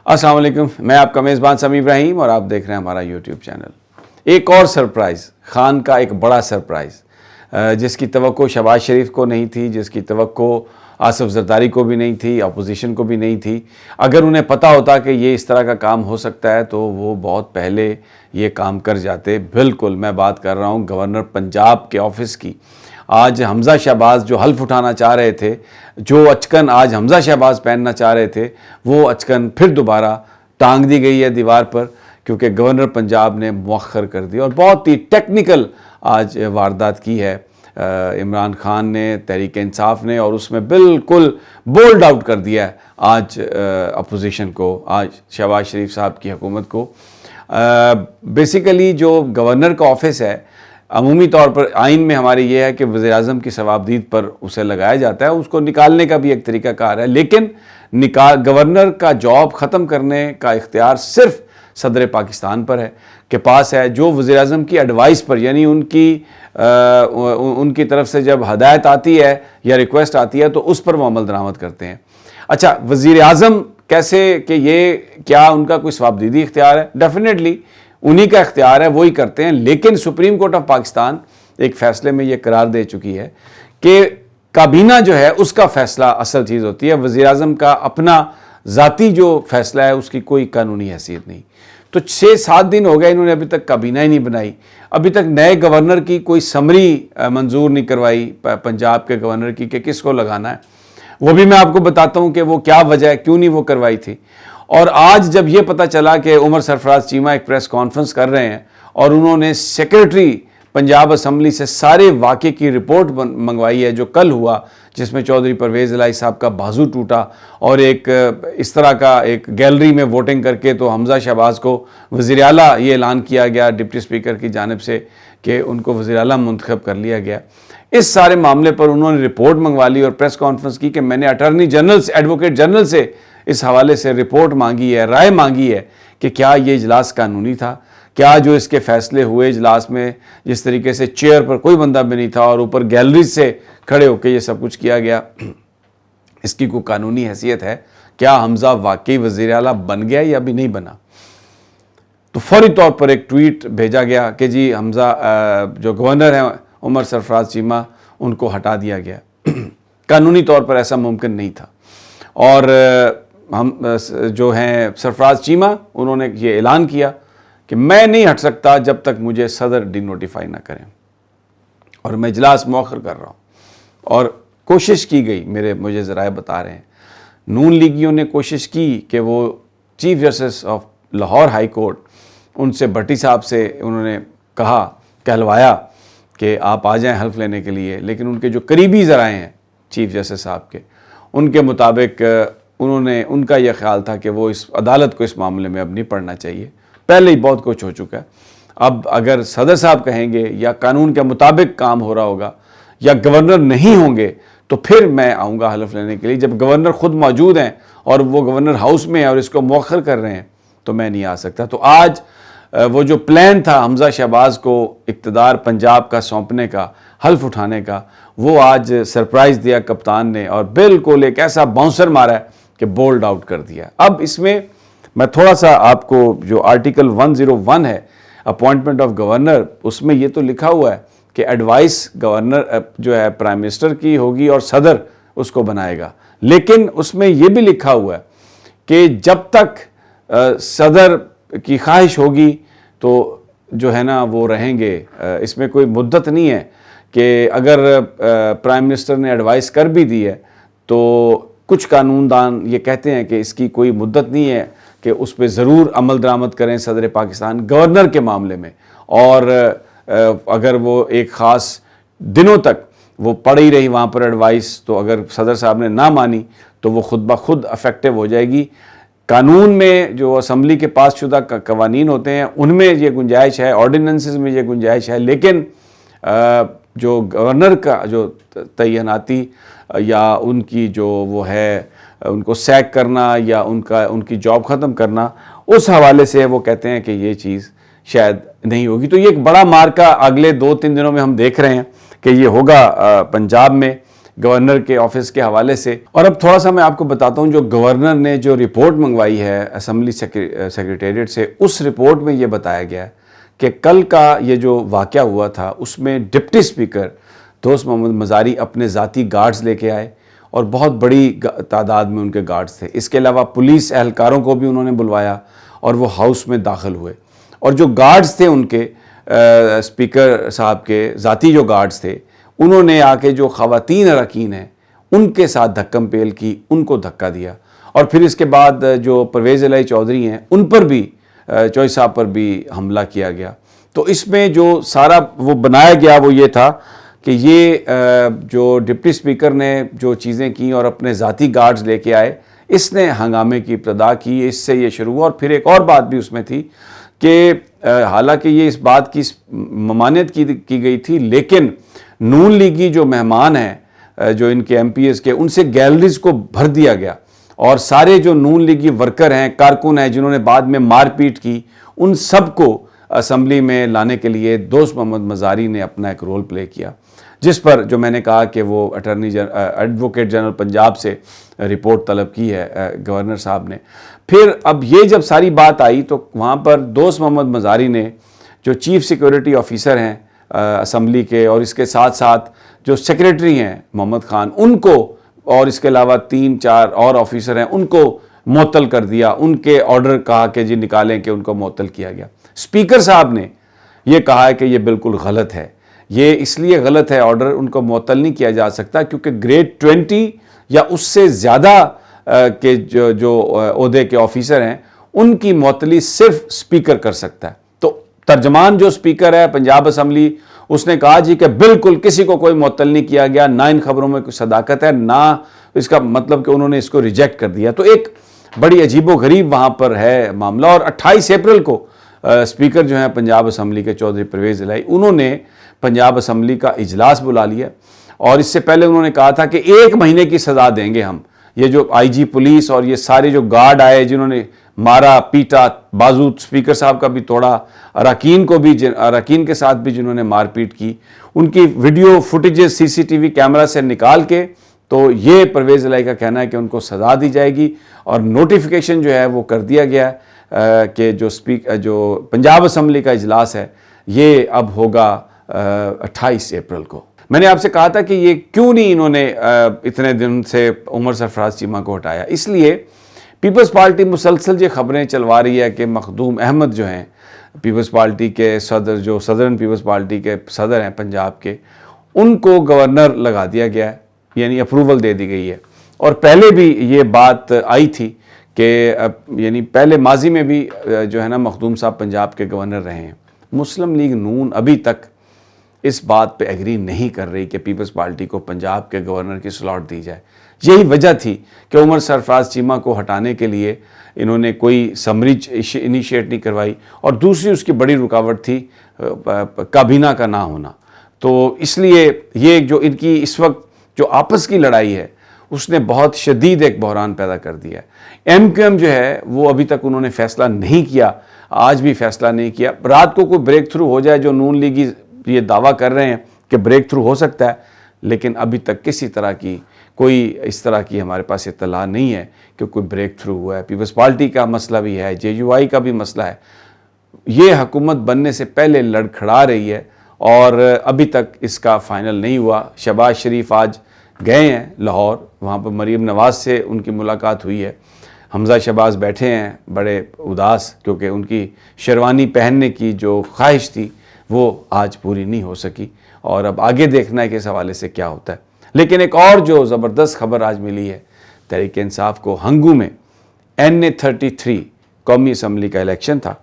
السلام علیکم، میں آپ کا میزبان سمیع ابراہیم اور آپ دیکھ رہے ہیں ہمارا یوٹیوب چینل۔ ایک اور سرپرائز، خان کا ایک بڑا سرپرائز، جس کی توقع شہباز شریف کو نہیں تھی، جس کی توقع آصف زرداری کو بھی نہیں تھی، اپوزیشن کو بھی نہیں تھی۔ اگر انہیں پتہ ہوتا کہ یہ اس طرح کا کام ہو سکتا ہے تو وہ بہت پہلے یہ کام کر جاتے۔ بالکل میں بات کر رہا ہوں گورنر پنجاب کے آفس کی۔ آج حمزہ شہباز جو حلف اٹھانا چاہ رہے تھے، جو اچکن آج حمزہ شہباز پہننا چاہ رہے تھے، وہ اچکن پھر دوبارہ ٹانگ دی گئی ہے دیوار پر، کیونکہ گورنر پنجاب نے مؤخر کر دیا اور بہت ہی ٹیکنیکل آج واردات کی ہے عمران خان نے، تحریک انصاف نے، اور اس میں بالکل بولڈ آؤٹ کر دیا ہے آج اپوزیشن کو، آج شہباز شریف صاحب کی حکومت کو۔ بیسیکلی جو گورنر کا آفس ہے، عمومی طور پر آئین میں ہماری یہ ہے کہ وزیر اعظم کی ثوابدید پر اسے لگایا جاتا ہے، اس کو نکالنے کا بھی ایک طریقہ کار ہے، لیکن گورنر کا جاب ختم کرنے کا اختیار صرف صدر پاکستان پر ہے کے پاس ہے، جو وزیر اعظم کی ایڈوائس پر، یعنی ان کی طرف سے جب ہدایت آتی ہے یا ریکویسٹ آتی ہے تو اس پر وہ عمل درآمد کرتے ہیں۔ اچھا، وزیر اعظم کیسے، کہ یہ کیا ان کا کوئی ثوابدیدی اختیار ہے؟ ڈیفینیٹلی انہی کا اختیار ہے، وہی کرتے ہیں، لیکن سپریم کورٹ آف پاکستان ایک فیصلے میں یہ قرار دے چکی ہے کہ کابینہ جو ہے اس کا فیصلہ اصل چیز ہوتی ہے، وزیر اعظم کا اپنا ذاتی جو فیصلہ ہے اس کی کوئی قانونی حیثیت نہیں۔ تو 6-7 دن ہو گئے، انہوں نے ابھی تک کابینہ ہی نہیں بنائی، ابھی تک نئے گورنر کی کوئی سمری منظور نہیں کروائی پنجاب کے گورنر کی کہ کس کو لگانا ہے۔ وہ بھی میں آپ کو بتاتا ہوں کہ وہ کیا وجہ ہے، کیوں نہیں وہ کروائی تھی۔ اور آج جب یہ پتہ چلا کہ عمر سرفراز چیمہ ایک پریس کانفرنس کر رہے ہیں اور انہوں نے سیکریٹری پنجاب اسمبلی سے سارے واقعے کی رپورٹ منگوائی ہے جو کل ہوا، جس میں چودھری پرویز الہی صاحب کا بازو ٹوٹا اور ایک اس طرح کا ایک گیلری میں ووٹنگ کر کے تو حمزہ شہباز کو وزیر اعلیٰ یہ اعلان کیا گیا ڈپٹی اسپیکر کی جانب سے کہ ان کو وزیر اعلیٰ منتخب کر لیا گیا۔ اس سارے معاملے پر انہوں نے رپورٹ منگوا لی اور پریس کانفرنس کی کہ میں نے اٹارنی جنرل سے، ایڈوکیٹ جنرل سے اس حوالے سے رپورٹ مانگی ہے، رائے مانگی ہے کہ کیا یہ اجلاس قانونی تھا، کیا جو اس کے فیصلے ہوئے اجلاس میں جس طریقے سے چیئر پر کوئی بندہ بھی نہیں تھا اور اوپر گیلریز سے کھڑے ہو کے یہ سب کچھ کیا گیا، اس کی کوئی قانونی حیثیت ہے؟ کیا حمزہ واقعی وزیر اعلیٰ بن گیا یا بھی نہیں بنا؟ تو فوری طور پر ایک ٹویٹ بھیجا گیا کہ جی حمزہ جو گورنر ہیں عمر سرفراز چیمہ، ان کو ہٹا دیا گیا۔ قانونی طور پر ایسا ممکن نہیں تھا، اور ہم جو ہیں سرفراز چیمہ، انہوں نے یہ اعلان کیا کہ میں نہیں ہٹ سکتا جب تک مجھے صدر ڈی نوٹیفائی نہ کریں، اور میں اجلاس مؤخر کر رہا ہوں۔ اور کوشش کی گئی، مجھے ذرائع بتا رہے ہیں، نون لیگیوں نے کوشش کی کہ وہ chief justice of Lahore high court, ان سے بھٹی صاحب سے انہوں نے کہا، کہلوایا کہ آپ آ جائیں حلف لینے کے لیے، لیکن ان کے جو قریبی ذرائع ہیں چیف جسٹس صاحب کے، ان کے مطابق ان کا یہ خیال تھا کہ وہ اس عدالت کو اس معاملے میں اب نہیں پڑھنا چاہیے، پہلے ہی بہت کچھ ہو چکا ہے۔ اب اگر صدر صاحب کہیں گے یا قانون کے مطابق کام ہو رہا ہوگا یا گورنر نہیں ہوں گے تو پھر میں آؤں گا حلف لینے کے لیے۔ جب گورنر خود موجود ہیں اور وہ گورنر ہاؤس میں ہیں اور اس کو مؤخر کر رہے ہیں تو میں نہیں آ سکتا۔ تو آج وہ جو پلان تھا حمزہ شہباز کو اقتدار پنجاب کا سونپنے کا، حلف اٹھانے کا، وہ آج سرپرائز دیا کپتان نے اور بالکل ایک ایسا باؤنسر مارا ہے کہ بولڈ آؤٹ کر دیا۔ اب اس میں میں تھوڑا سا آپ کو جو آرٹیکل 101 ہے اپوائنٹمنٹ آف گورنر، اس میں یہ تو لکھا ہوا ہے کہ ایڈوائس گورنر جو ہے پرائم منسٹر کی ہوگی اور صدر اس کو بنائے گا، لیکن اس میں یہ بھی لکھا ہوا ہے کہ جب تک صدر کی خواہش ہوگی تو جو ہے نا وہ رہیں گے، اس میں کوئی مدت نہیں ہے کہ اگر پرائم منسٹر نے ایڈوائس کر بھی دی ہے تو کچھ قانون دان یہ کہتے ہیں کہ اس کی کوئی مدت نہیں ہے کہ اس پہ ضرور عمل درآمد کریں صدر پاکستان گورنر کے معاملے میں، اور اگر وہ ایک خاص دنوں تک وہ پڑی رہی وہاں پر ایڈوائس، تو اگر صدر صاحب نے نہ مانی تو وہ خود بخود افیکٹو ہو جائے گی۔ قانون میں جو اسمبلی کے پاس شدہ قوانین ہوتے ہیں ان میں یہ گنجائش ہے، آرڈیننسز میں یہ گنجائش ہے، لیکن جو گورنر کا جو تعیناتی یا ان کی جو وہ ہے ان کو سیک کرنا یا ان کی جاب ختم کرنا، اس حوالے سے وہ کہتے ہیں کہ یہ چیز شاید نہیں ہوگی۔ تو یہ ایک بڑا مارکا اگلے 2-3 دنوں میں ہم دیکھ رہے ہیں کہ یہ ہوگا پنجاب میں، گورنر کے آفس کے حوالے سے۔ اور اب تھوڑا سا میں آپ کو بتاتا ہوں جو گورنر نے جو رپورٹ منگوائی ہے اسمبلی سیکریٹریٹ سے، اس رپورٹ میں یہ بتایا گیا کہ کل کا یہ جو واقعہ ہوا تھا اس میں ڈپٹی اسپیکر دوست محمد مزاری اپنے ذاتی گارڈز لے کے آئے اور بہت بڑی تعداد میں ان کے گارڈز تھے۔ اس کے علاوہ پولیس اہلکاروں کو بھی انہوں نے بلوایا اور وہ ہاؤس میں داخل ہوئے، اور جو گارڈز تھے ان کے اسپیکر صاحب کے ذاتی جو گارڈز تھے، انہوں نے آ کے جو خواتین اراکین ہیں ان کے ساتھ دھکم پیل کی، ان کو دھکا دیا، اور پھر اس کے بعد جو پرویز الہی چودھری ہیں ان پر بھی، چوہدری صاحب پر بھی حملہ کیا گیا۔ تو اس میں جو سارا وہ بنایا گیا وہ یہ تھا کہ یہ جو ڈپٹی اسپیکر نے جو چیزیں کی اور اپنے ذاتی گارڈز لے کے آئے، اس نے ہنگامے کی ابتدا کی، اس سے یہ شروع ہوا۔ اور پھر ایک اور بات بھی اس میں تھی کہ حالانکہ یہ اس بات کی ممانعت کی گئی تھی، لیکن نون لیگی جو مہمان ہیں جو ان کے ایم پی ایز کے، ان سے گیلریز کو بھر دیا گیا، اور سارے جو نون لیگی ورکر ہیں، کارکن ہیں جنہوں نے بعد میں مار پیٹ کی، ان سب کو اسمبلی میں لانے کے لیے دوست محمد مزاری نے اپنا ایک رول پلے کیا، جس پر جو میں نے کہا کہ وہ ایڈوکیٹ جنرل پنجاب سے رپورٹ طلب کی ہے گورنر صاحب نے۔ پھر اب یہ جب ساری بات آئی تو وہاں پر دوست محمد مزاری نے جو چیف سیکیورٹی آفیسر ہیں اسمبلی کے، اور اس کے ساتھ ساتھ جو سیکریٹری ہیں محمد خان، ان کو، اور اس کے علاوہ 3-4 اور آفیسر ہیں، ان کو معطل کر دیا، ان کے آرڈر کہا کہ جی نکالیں، کہ ان کو معطل کیا گیا۔ اسپیکر صاحب نے یہ کہا ہے کہ یہ بالکل غلط ہے، یہ اس لیے غلط ہے آرڈر، ان کو معطل نہیں کیا جا سکتا کیونکہ گریڈ 20 یا اس سے زیادہ کے جو عہدے کے آفیسر ہیں ان کی معطلی صرف اسپیکر کر سکتا ہے۔ تو ترجمان جو اسپیکر ہے پنجاب اسمبلی، اس نے کہا جی کہ بالکل کسی کو کوئی معطل نہیں کیا گیا، نہ ان خبروں میں کوئی صداقت ہے، نہ اس کا مطلب کہ انہوں نے اس کو ریجیکٹ کر دیا۔ تو ایک بڑی عجیب و غریب وہاں پر ہے معاملہ۔ اور 28 اپریل کو اسپیکر جو ہیں پنجاب اسمبلی کے چودھری پرویز الہی، انہوں نے پنجاب اسمبلی کا اجلاس بلا لیا، اور اس سے پہلے انہوں نے کہا تھا کہ 1 مہینے کی سزا دیں گے ہم۔ یہ جو آئی جی پولیس اور یہ سارے جو گارڈ آئے جنہوں نے مارا پیٹا، بازو اسپیکر صاحب کا بھی توڑا، اراکین کے ساتھ بھی جنہوں نے مار پیٹ کی، ان کی ویڈیو فوٹیجز CCTV کیمرہ سے نکال کے، تو یہ پرویز الہی کا کہنا ہے کہ ان کو سزا دی جائے گی، اور نوٹیفیکیشن جو ہے وہ کر دیا گیا ہے کہ جو پنجاب اسمبلی کا اجلاس ہے یہ اب ہوگا 28 اپریل کو۔ میں نے آپ سے کہا تھا کہ یہ کیوں نہیں انہوں نے اتنے دن سے عمر سرفراز چیمہ کو ہٹایا، اس لیے پیپلز پارٹی مسلسل یہ خبریں چلوا رہی ہے کہ مخدوم احمد جو ہیں پیپلز پارٹی کے صدر، جو صدرن پیپلز پارٹی کے صدر ہیں پنجاب کے، ان کو گورنر لگا دیا گیا ہے، یعنی اپروول دے دی گئی ہے۔ اور پہلے بھی یہ بات آئی تھی کہ یعنی پہلے ماضی میں بھی جو ہے نا مخدوم صاحب پنجاب کے گورنر رہے ہیں۔ مسلم لیگ نون ابھی تک اس بات پہ ایگری نہیں کر رہی کہ پیپلز پارٹی کو پنجاب کے گورنر کی سلاٹ دی جائے۔ یہی وجہ تھی کہ عمر سرفراز چیمہ کو ہٹانے کے لیے انہوں نے کوئی سمری انیشیٹ نہیں کروائی، اور دوسری اس کی بڑی رکاوٹ تھی کابینہ کا نہ ہونا۔ تو اس لیے یہ جو ان کی اس وقت جو آپس کی لڑائی ہے اس نے بہت شدید ایک بحران پیدا کر دیا ہے۔ MQM جو ہے وہ ابھی تک انہوں نے فیصلہ نہیں کیا، آج بھی فیصلہ نہیں کیا۔ رات کو کوئی بریک تھرو ہو جائے، جو نون لیگی یہ دعویٰ کر رہے ہیں کہ بریک تھرو ہو سکتا ہے، لیکن ابھی تک کسی طرح کی کوئی اس طرح کی ہمارے پاس اطلاع نہیں ہے کہ کوئی بریک تھرو ہوا ہے۔ پیپلز پارٹی کا مسئلہ بھی ہے، JUI کا بھی مسئلہ ہے، یہ حکومت بننے سے پہلے لڑکھڑا رہی ہے، اور ابھی تک اس کا فائنل نہیں ہوا۔ شہباز شریف آج گئے ہیں لاہور، وہاں پر مریم نواز سے ان کی ملاقات ہوئی ہے۔ حمزہ شہباز بیٹھے ہیں بڑے اداس، کیونکہ ان کی شیروانی پہننے کی جو خواہش تھی وہ آج پوری نہیں ہو سکی، اور اب آگے دیکھنا ہے کہ اس حوالے سے کیا ہوتا ہے۔ لیکن ایک اور جو زبردست خبر آج ملی ہے، تحریک انصاف کو ہنگو میں NA33 قومی اسمبلی کا الیکشن تھا،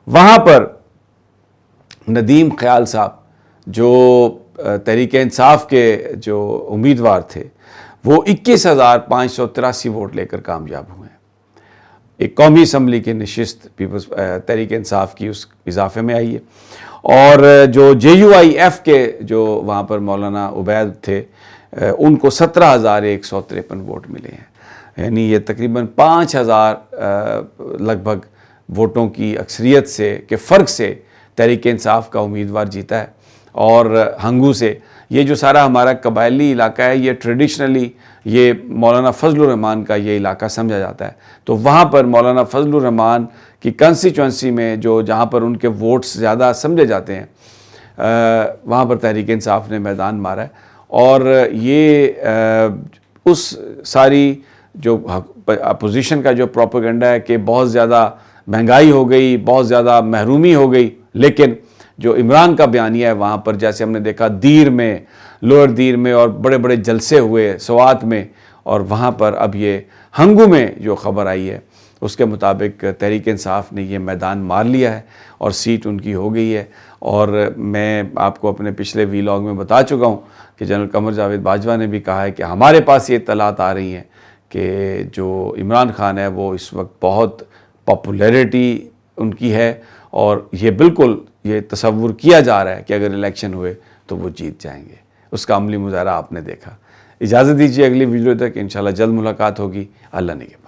وہاں پر ندیم خیال صاحب جو تحریک انصاف کے جو امیدوار تھے، وہ 21,583 ووٹ لے کر کامیاب ہوئے ہیں۔ ایک قومی اسمبلی کی نشست تحریک انصاف کی اس اضافے میں آئی ہے، اور جو JUIF کے جو وہاں پر مولانا عبید تھے، ان کو 17,153 ووٹ ملے ہیں، یعنی یہ تقریباً 5,000 لگ بھگ ووٹوں کی اکثریت سے کے فرق سے تحریک انصاف کا امیدوار جیتا ہے۔ اور ہنگو سے یہ جو سارا ہمارا قبائلی علاقہ ہے یہ ٹریڈیشنلی یہ مولانا فضل الرحمان کا یہ علاقہ سمجھا جاتا ہے. تو وہاں پر مولانا فضل الرحمان کی کنسٹیچوئنسی میں جہاں پر ان کے ووٹس زیادہ سمجھے جاتے ہیں وہاں پر تحریک انصاف نے میدان مارا ہے. اور یہ اس ساری جو اپوزیشن کا جو پروپیگنڈا ہے کہ بہت زیادہ مہنگائی ہو گئی, بہت زیادہ محرومی ہو گئی, لیکن جو عمران کا بیانیہ ہے وہاں پر جیسے ہم نے دیکھا دیر میں, لوئر دیر میں, اور بڑے بڑے جلسے ہوئے سوات میں, اور وہاں پر اب یہ ہنگو میں جو خبر آئی ہے اس کے مطابق تحریک انصاف نے یہ میدان مار لیا ہے اور سیٹ ان کی ہو گئی ہے. اور میں آپ کو اپنے پچھلے ویلاگ میں بتا چکا ہوں کہ جنرل قمر جاوید باجوہ نے بھی کہا ہے کہ ہمارے پاس یہ اطلاعات آ رہی ہیں کہ جو عمران خان ہے وہ اس وقت بہت پاپولیرٹی ان کی ہے, اور یہ بالکل یہ تصور کیا جا رہا ہے کہ اگر الیکشن ہوئے تو وہ جیت جائیں گے. اس کا عملی مظاہرہ آپ نے دیکھا. اجازت دیجیے اگلی ویڈیو تک انشاءاللہ جلد ملاقات ہوگی. اللہ نگہبان.